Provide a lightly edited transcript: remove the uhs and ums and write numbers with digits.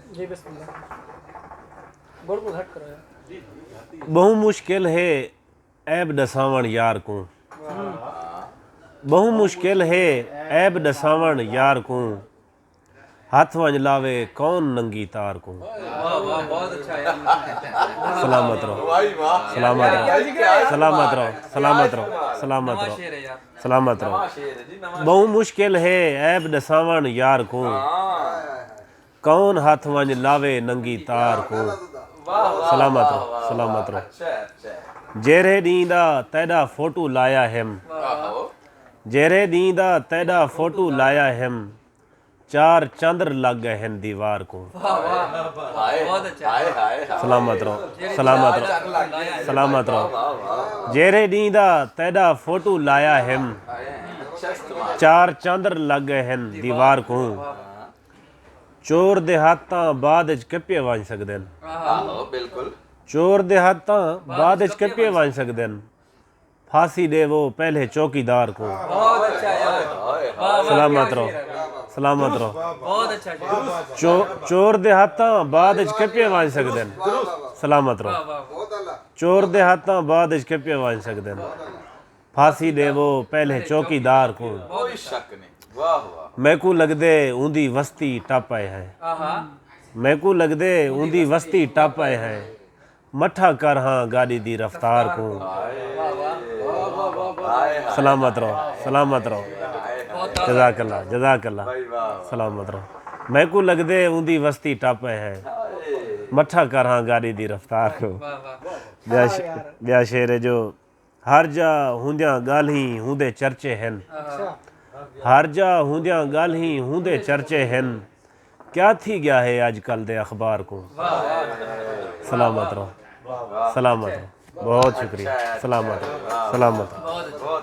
जी बिस्मिल्लाह बोल को हट करो यार। बहु मुश्किल है ऐब दसावण यार को, बहु मुश्किल है ऐब दसावण यार को, हाथ वंज लावे कौन नंगी तार को। बहुत अच्छा यार। सलामत रहो, सलामत रहो, सलामत रहो, सलामत रहो, सलामत रहो, शेर है यार। सलामत रहो। बहु मुश्किल है ऐब दसावण यार को, कौन हाथ वंज लावे नंगी तार को। सलामत रहो, सलामत रहो। जेरे दींदा तेरा फोटो लाया हम, जेरे दींदा तेरा फोटो लाया हम, चार चंद्र लग गए हैं दीवार को। बहुत अच्छा। सलामत रहो, सलामत रहो, सलामत रहो। जेरे दींदा तेरा फोटो लाया हम, चार चंद्र लग गए हैं दीवार को। चोर दे हाथां बाद च कप्पे वंज सकदे न, बिल्कुल चोर दे हाथां बाद च कप्पे वंज सकदे न, फांसी दे वो पहले चौकीदार को। बहुत अच्छा यार। सलामत रहो, सलामत रहो। बहुत अच्छा। चोर दे हाथां बाद च कप्पे वंज सकदे न। सलामत रहो। चोर दे हाथां बाद च कप्पे वंज सकदे न, फांसी दे वो पहले चौकीदार को। कोई शक नहीं। वाह वाह। मैकू लगदे उंदी वस्ती टप आए हैं, मैकू लगदे उंदी वस्ती टप आए हैं, मठा कर हाँ गाड़ी दी रफ्तार को। सलामत रहो, सलामत रहो। जज़ाकल्लाह, जज़ाकल्लाह। सलामत रहो। मैकू लगदे उंदी वस्ती टप आए हैं, मठा कर हाँ गाड़ी दी रफ्तार को। ब्या शेर है जो हर जा हुंदियां गाल ही हुंदे चर्चे हैं, हर जा हुंदियां गाल ही हुंदे चर्चे हैं, क्या थी गया है आजकल दे अखबार को। सलामत रहो, सलामत रहो। बहुत शुक्रिया। सलामत रहो, सलामत रहो।